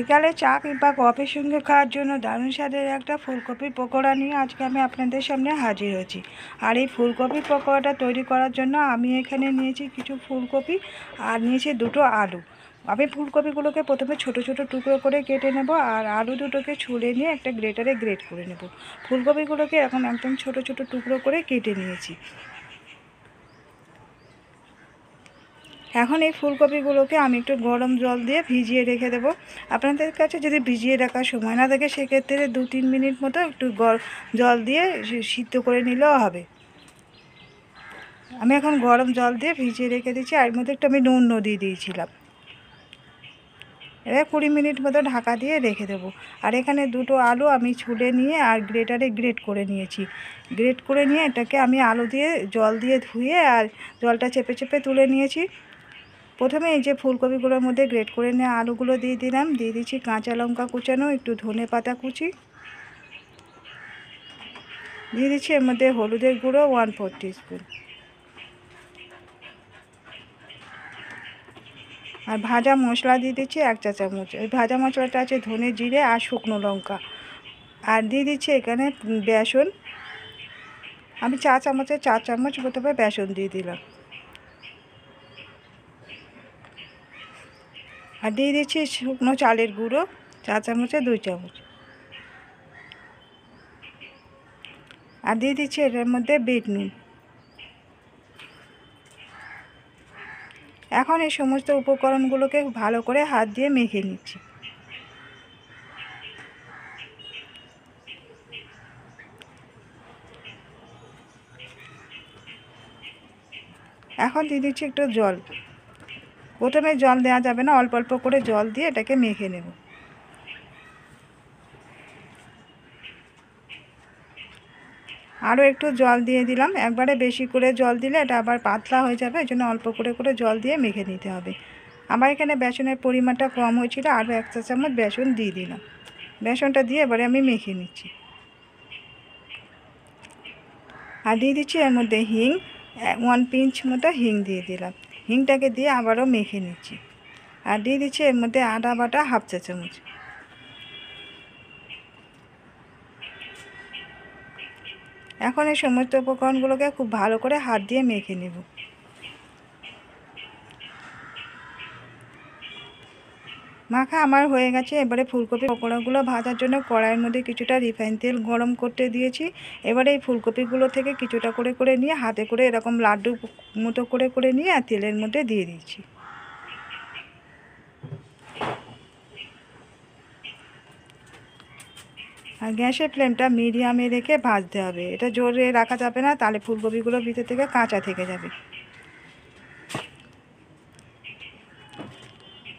বিকালে চা কিংবা কফির সঙ্গে খাওয়ার জন্য দারুণ স্বাদের একটা ফুলকপির পকোড়া নিয়ে আজকে আমি আপনাদের সামনে হাজির হয়েছি। আর এই ফুলকপির পকোড়াটা তৈরি করার জন্য আমি এখানে নিয়েছি কিছু ফুলকপি আর নিয়েছি দুটো আলু। আমি ফুলকপিগুলোকে প্রথমে ছোট ছোট টুকরো করে কেটে নেব আর আলু দুটোকে ছুলে নিয়ে একটা গ্রেটারে গ্রেট করে নেব। ফুলকপিগুলোকে এখন একদম ছোট ছোট টুকরো করে কেটে নিয়েছি। এখন এই ফুলকপিগুলোকে আমি একটু গরম জল দিয়ে ভিজিয়ে রেখে দেবো। আপনাদের কাছে যদি ভিজিয়ে রাখার সময় না থাকে সেক্ষেত্রে 2-3 মিনিট মতো একটু জল দিয়ে সিদ্ধ করে নিলেও হবে। আমি এখন গরম জল দিয়ে ভিজিয়ে রেখে দিচ্ছি। আর এর মধ্যে একটু আমি নুন দিয়ে দিয়েছিলাম। এবার 20 মিনিট মতো ঢাকা দিয়ে রেখে দেবো। আর এখানে দুটো আলু আমি ছুলে নিয়ে আর গ্রেটারে গ্রেট করে নিয়েছি। গ্রেট করে নিয়ে এটাকে আমি আলু দিয়ে জল দিয়ে ধুয়ে আর জলটা চেপে চেপে তুলে নিয়েছি। প্রথমে এই যে ফুলকপিগুলোর মধ্যে গ্রেট করে নিয়ে আলুগুলো দিয়ে দিলাম, দিয়ে দিচ্ছি কাঁচা লঙ্কা কুচানো, একটু ধনে পাতা কুচি, দিয়ে দিচ্ছি এর মধ্যে হলুদের গুঁড়ো 1/4 টিস্পুন, আর ভাজা মশলা দিয়ে দিচ্ছি 1 চা চামচ। এই ভাজা মশলাটা আছে ধনে, জিরে আর শুকনো লঙ্কা। আর দিয়ে দিচ্ছি এখানে বেসন, আমি 4 চামচ প্রথমে বেসন দিয়ে দিলাম। আর দিয়ে দিচ্ছি শুকনো চালের গুঁড়ো 4 চামচে 2 চামচ। আর দিয়ে দিচ্ছি এর মধ্যে বিট নুন। এখন এই সমস্ত উপকরণগুলোকে ভালো করে হাত দিয়ে মেখে নিচ্ছি। এখন দিয়ে দিচ্ছি একটু জল। প্রথমে জল দেওয়া যাবে না, অল্প অল্প করে জল দিয়ে এটাকে মেখে নেব। আরও একটু জল দিয়ে দিলাম। একবারে বেশি করে জল দিলে এটা আবার পাতলা হয়ে যাবে, এই জন্য অল্প করে করে জল দিয়ে মেখে নিতে হবে। আমার এখানে বেসনের পরিমাণটা কম হয়েছিল, আরও 1 চা চামচ বেসন দিয়ে দিলাম। বেসনটা দিয়ে এবারে আমি মেখে নিচ্ছি। আর দিয়ে দিচ্ছি এর মধ্যে হিং, 1 পিঞ্চ মতো হিং দিয়ে দিলাম। হিংটাকে দিয়ে আবারও মেখে নিচ্ছি। আর দিয়ে দিচ্ছি এর মধ্যে আদা বাটা 1/2 চা চামচ। এখন এই সমস্ত উপকরণগুলোকে খুব ভালো করে হাত দিয়ে মেখে নেব। মাখা আমার হয়ে গেছে। এবারে ফুলকপি পকোড়াগুলো ভাজার জন্য কড়াইয়ের মধ্যে কিছুটা রিফাইন তেল গরম করতে দিয়েছি। এবারে এই ফুলকপিগুলো থেকে কিছুটা করে করে নিয়ে হাতে করে এরকম লাড্ডু মতো করে করে নিয়ে আর তেলের মধ্যে দিয়ে দিচ্ছি। আর গ্যাসের ফ্লেমটা মিডিয়ামে রেখে ভাজতে হবে। এটা জোরে রাখা যাবে না, তাহলে ফুলকপিগুলো ভিতর থেকে কাঁচা থেকে যাবে।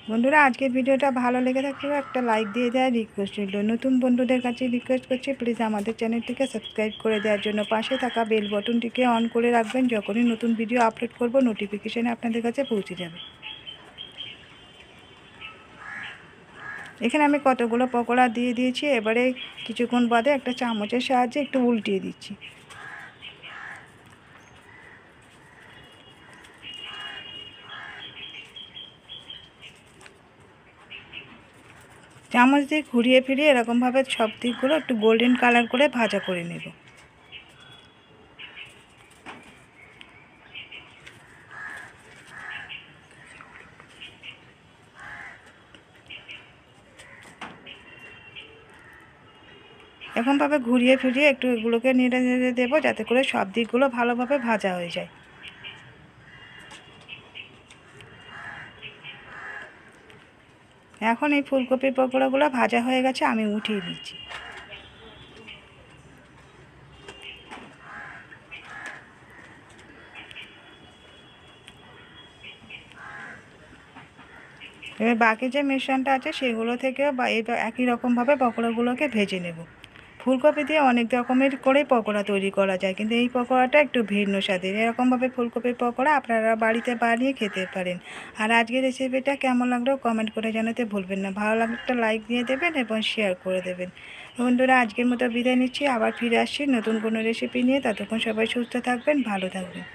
বন্ধুরা, আজকের ভিডিওটা ভালো লেগে থাকলে একটা লাইক দিয়ে দেওয়ার রিকোয়েস্ট রইল। নতুন বন্ধুদের কাছে রিকোয়েস্ট করছি, প্লিজ আমাদের চ্যানেলটিকে সাবস্ক্রাইব করে দেওয়ার জন্য পাশে থাকা বেল বটনটিকে অন করে রাখবেন। যখনই নতুন ভিডিও আপলোড করব নোটিফিকেশানে আপনাদের কাছে পৌঁছে যাবে। এখানে আমি কতগুলো পকোড়া দিয়ে দিয়েছি। এবারে কিছুক্ষণ বাদে একটা চামচের সাহায্যে একটু উল্টিয়ে দিচ্ছি। চামচ দিয়ে ঘুরিয়ে ফিরিয়ে এরকমভাবে সব দিকগুলো একটু গোল্ডেন কালার করে ভাজা করে নেব। এরকমভাবে ঘুরিয়ে ফিরিয়ে একটু এগুলোকে নেড়ে নেড়ে দেবো, যাতে করে সব দিকগুলো ভালোভাবে ভাজা হয়ে যায়। এখন এই ফুলকপির পকোড়াগুলো ভাজা হয়ে গেছে, আমি উঠিয়ে দিচ্ছি। এবার বাকি যে মিশ্রণটা আছে সেগুলো থেকেও একই রকমভাবে পকোড়াগুলোকে ভেজে নেব। ফুলকপি দিয়ে অনেক রকমের করে পকোড়া তৈরি করা যায়, কিন্তু এই পকোড়াটা একটু ভিন্ন স্বাদের। এরকমভাবে ফুলকপির পকোড়া আপনারা বাড়িতে বানিয়ে খেতে পারেন। আর আজকের রেসিপিটা কেমন লাগলো কমেন্ট করে জানাতে ভুলবেন না। ভালো লাগলে একটা লাইক দিয়ে দেবেন এবং শেয়ার করে দেবেন। বন্ধুরা, আজকের মতো বিদায় নিচ্ছি। আবার ফিরে আসছি নতুন কোনো রেসিপি নিয়ে। ততক্ষণ সবাই সুস্থ থাকবেন, ভালো থাকবেন।